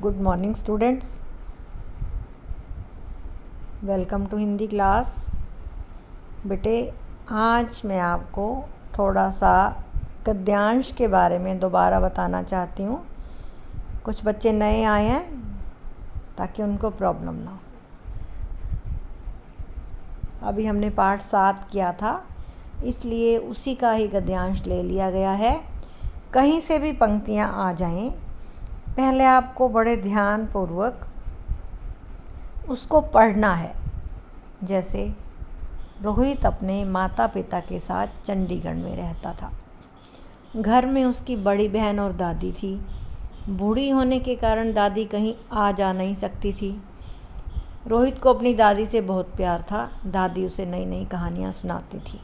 Good morning students, welcome to Hindi class. बेटे, आज मैं आपको थोड़ा सा गद्यांश के बारे में दोबारा बताना चाहती हूँ। कुछ बच्चे नए आए हैं ताकि उनको प्रॉब्लम ना हो। अभी हमने पाठ 7 किया था, इसलिए उसी का ही गद्यांश ले लिया गया है। कहीं से भी पंक्तियाँ आ जाएं, पहले आपको बड़े ध्यानपूर्वक उसको पढ़ना है। जैसे रोहित अपने माता पिता के साथ चंडीगढ़ में रहता था। घर में उसकी बड़ी बहन और दादी थी। बूढ़ी होने के कारण दादी कहीं आ जा नहीं सकती थी। रोहित को अपनी दादी से बहुत प्यार था। दादी उसे नई नई कहानियाँ सुनाती थी।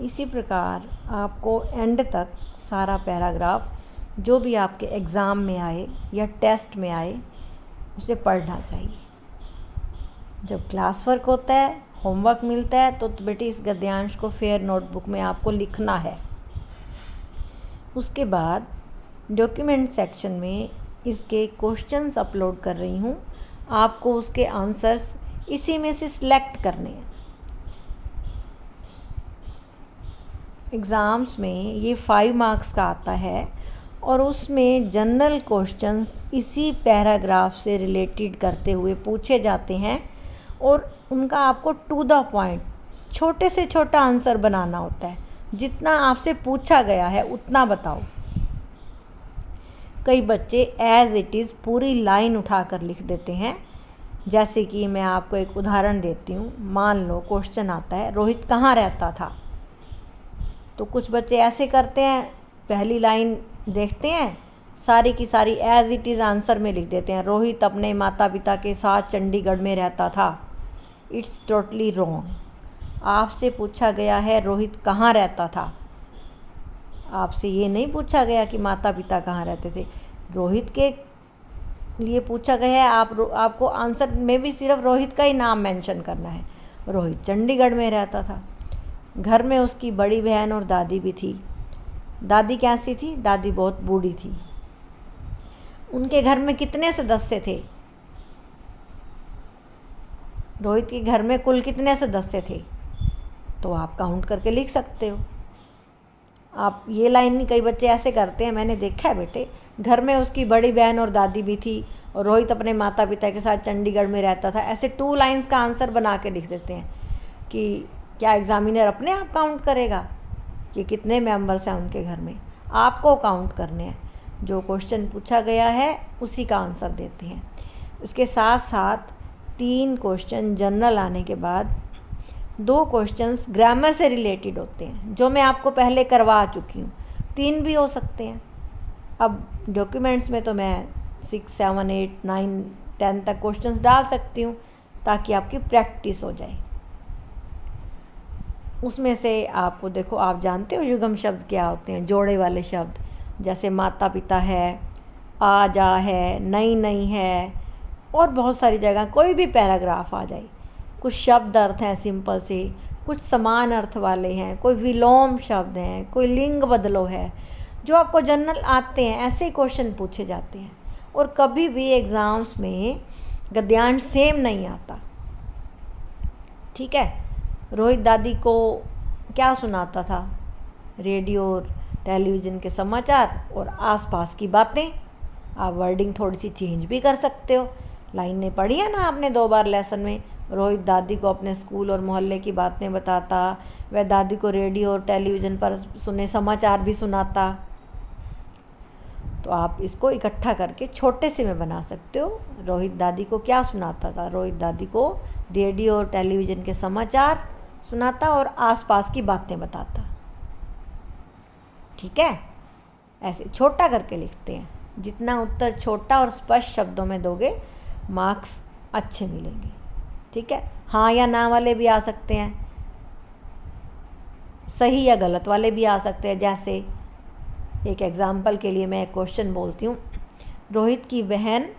इसी प्रकार आपको एंड तक सारा पैराग्राफ जो भी आपके एग्ज़ाम में आए या टेस्ट में आए उसे पढ़ना चाहिए। जब क्लास वर्क होता है, होमवर्क मिलता है, तो बेटे इस गद्यांश को फेयर नोटबुक में आपको लिखना है। उसके बाद डॉक्यूमेंट सेक्शन में इसके क्वेश्चंस अपलोड कर रही हूँ। आपको उसके आंसर्स इसी में से सिलेक्ट करने हैं। एग्ज़ाम्स में ये 5 मार्क्स का आता है और उसमें जनरल क्वेश्चंस इसी पैराग्राफ से रिलेटेड करते हुए पूछे जाते हैं और उनका आपको टू द पॉइंट छोटे से छोटा आंसर बनाना होता है। जितना आपसे पूछा गया है उतना बताओ। कई बच्चे एज इट इज़ पूरी लाइन उठाकर लिख देते हैं। जैसे कि मैं आपको एक उदाहरण देती हूँ। मान लो क्वेश्चन आता है, रोहित कहाँ रहता था। तो कुछ बच्चे ऐसे करते हैं, पहली लाइन देखते हैं, सारी की सारी एज इट इज़ आंसर में लिख देते हैं, रोहित अपने माता पिता के साथ चंडीगढ़ में रहता था। It's totally wrong. आपसे पूछा गया है रोहित कहाँ रहता था। आपसे ये नहीं पूछा गया कि माता पिता कहाँ रहते थे। रोहित के लिए पूछा गया है, आपको आंसर में भी सिर्फ रोहित का ही नाम मेंशन करना है। रोहित चंडीगढ़ में रहता था। घर में उसकी बड़ी बहन और दादी भी थी। दादी कैसी थी? दादी बहुत बूढ़ी थी। उनके घर में कितने सदस्य थे? रोहित के घर में कुल कितने सदस्य थे? तो आप काउंट करके लिख सकते हो। आप ये लाइन, कई बच्चे ऐसे करते हैं, मैंने देखा है बेटे। घर में उसकी बड़ी बहन और दादी भी थी और रोहित अपने माता पिता के साथ चंडीगढ़ में रहता था। ऐसे 2 लाइन्स का आंसर बना के लिख देते हैं कि क्या एग्ज़ामिनर अपने आप काउंट करेगा कि कितने मेंबर्स हैं उनके घर में? आपको काउंट करने हैं। जो क्वेश्चन पूछा गया है उसी का आंसर देते हैं। उसके साथ साथ 3 क्वेश्चन जनरल आने के बाद 2 क्वेश्चंस ग्रामर से रिलेटेड होते हैं, जो मैं आपको पहले करवा चुकी हूँ। 3 भी हो सकते हैं। अब डॉक्यूमेंट्स में तो मैं 6, 7, 8, 9, 10 तक क्वेश्चंस डाल सकती हूँ ताकि आपकी प्रैक्टिस हो जाए। उसमें से आपको देखो, आप जानते हो युग्म शब्द क्या होते हैं, जोड़े वाले शब्द। जैसे माता पिता है, आ जा है, नहीं नहीं है, और बहुत सारी जगह कोई भी पैराग्राफ आ जाए। कुछ शब्द अर्थ हैं सिंपल से, कुछ समान अर्थ वाले हैं, कोई विलोम शब्द हैं, कोई लिंग बदलो है, जो आपको जनरल आते हैं। ऐसे क्वेश्चन पूछे जाते हैं। और कभी भी एग्ज़ाम्स में गद्यांश सेम नहीं आता। ठीक है। रोहित दादी को क्या सुनाता था? रेडियो और टेलीविज़न के समाचार और आसपास की बातें। आप वर्डिंग थोड़ी सी चेंज भी कर सकते हो। लाइनें पढ़ी है ना आपने 2 बार लेसन में। रोहित दादी को अपने स्कूल और मोहल्ले की बातें बताता, वह दादी को रेडियो और टेलीविज़न पर सुने समाचार भी सुनाता। तो आप इसको इकट्ठा करके छोटे से में बना सकते हो। रोहित दादी को क्या सुनाता था? रोहित दादी को रेडियो और टेलीविज़न के समाचार सुनाता और आसपास की बातें बताता। ठीक है। ऐसे छोटा करके लिखते हैं। जितना उत्तर छोटा और स्पष्ट शब्दों में दोगे, मार्क्स अच्छे मिलेंगे। ठीक है। हाँ या ना वाले भी आ सकते हैं, सही या गलत वाले भी आ सकते हैं। जैसे एक एग्जाम्पल के लिए मैं एक क्वेश्चन बोलती हूँ। रोहित की बहन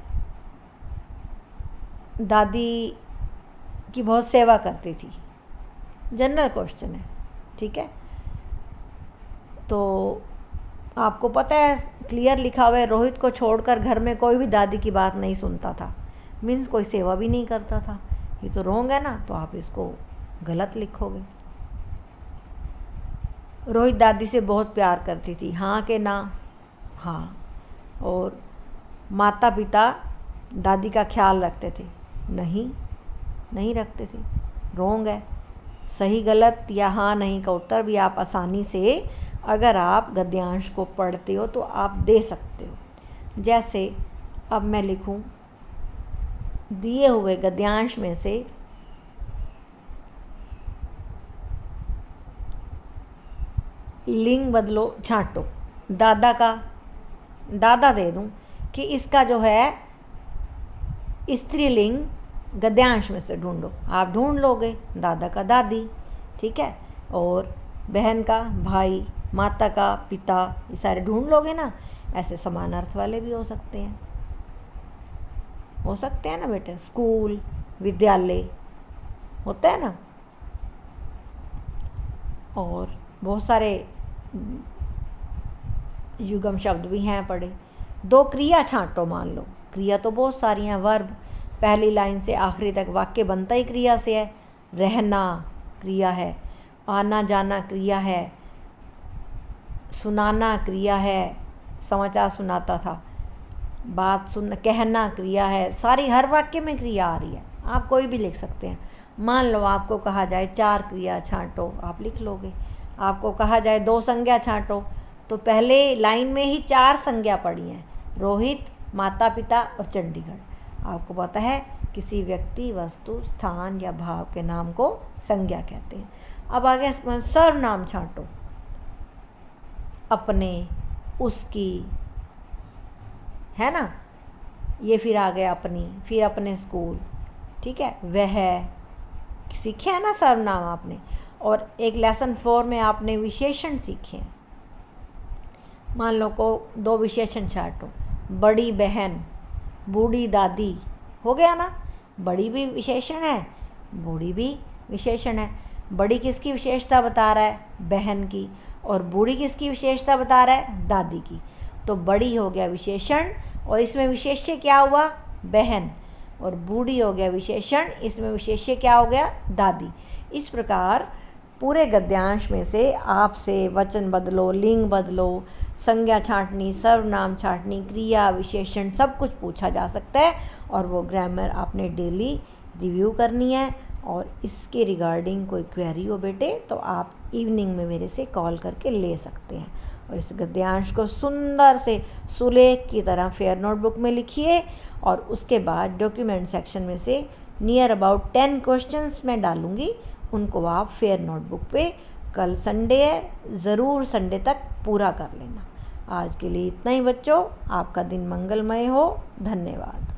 दादी की बहुत सेवा करती थी। जनरल क्वेश्चन है। ठीक है। तो आपको पता है क्लियर लिखा हुआ है, रोहित को छोड़कर घर में कोई भी दादी की बात नहीं सुनता था, मीन्स कोई सेवा भी नहीं करता था। ये तो रॉन्ग है ना, तो आप इसको गलत लिखोगे। रोहित दादी से बहुत प्यार करती थी, हाँ के ना? हाँ। और माता पिता दादी का ख्याल रखते थे, नहीं रखते थे, रॉन्ग है। सही गलत या हाँ नहीं का उत्तर भी आप आसानी से, अगर आप गद्यांश को पढ़ते हो तो आप दे सकते हो। जैसे अब मैं लिखूं, दिए हुए गद्यांश में से लिंग बदलो छांटो। दादा का दादा दे दूं कि इसका जो है स्त्रीलिंग गद्यांश में से ढूंढो। आप ढूंढ लोगे दादा का दादी, ठीक है, और बहन का भाई, माता का पिता, ये सारे ढूंढ लोगे ना। ऐसे समान अर्थ वाले भी हो सकते हैं ना बेटे। स्कूल, विद्यालय होता है ना। और बहुत सारे युगम शब्द भी हैं पढ़े। दो क्रिया छांटो। मान लो क्रिया तो बहुत सारी हैं, वर्ब पहली लाइन से आखिरी तक वाक्य बनता ही क्रिया से है। रहना क्रिया है, आना जाना क्रिया है, सुनाना क्रिया है, समाचार सुनाता था, बात सुन कहना क्रिया है। सारी हर वाक्य में क्रिया आ रही है, आप कोई भी लिख सकते हैं। मान लो आपको कहा जाए 4 क्रिया छांटो, आप लिख लोगे। आपको कहा जाए 2 संज्ञा छांटो, तो पहले लाइन में ही 4 संज्ञा पड़ी हैं, रोहित, माता पिता और चंडीगढ़। आपको पता है किसी व्यक्ति, वस्तु, स्थान या भाव के नाम को संज्ञा कहते हैं। अब आगे सर्वनाम छांटो। अपने, उसकी, है ना, ये फिर आ गया अपनी, फिर अपने स्कूल, ठीक है, वह, सीखे है ना सर्वनाम आपने। और एक लेसन 4 में आपने विशेषण सीखे हैं। मान लो को 2 विशेषण छांटो। बड़ी बहन, बूढ़ी दादी, हो गया ना। बड़ी भी विशेषण है, बूढ़ी भी विशेषण है। बड़ी किसकी विशेषता बता रहा है? बहन की। और बूढ़ी किसकी विशेषता बता रहा है? दादी की। तो बड़ी हो गया विशेषण, और इसमें विशेष्य क्या हुआ? बहन। और बूढ़ी हो गया विशेषण, इसमें विशेष्य क्या हो गया? दादी। इस प्रकार पूरे गद्यांश में से आपसे वचन बदलो, लिंग बदलो, संज्ञा छांटनी, सर्वनाम छांटनी, क्रिया, विशेषण, सब कुछ पूछा जा सकता है। और वो ग्रामर आपने डेली रिव्यू करनी है। और इसके रिगार्डिंग कोई क्वेरी हो बेटे तो आप इवनिंग में मेरे से कॉल करके ले सकते हैं। और इस गद्यांश को सुंदर से सुलेख की तरह फेयर नोटबुक में लिखिए। और उसके बाद डॉक्यूमेंट सेक्शन में से नियर अबाउट 10 क्वेश्चंस मैं डालूँगी, उनको आप फेयर नोटबुक पे, कल संडे है, ज़रूर संडे तक पूरा कर लेना। आज के लिए इतना ही बच्चों, आपका दिन मंगलमय हो। धन्यवाद।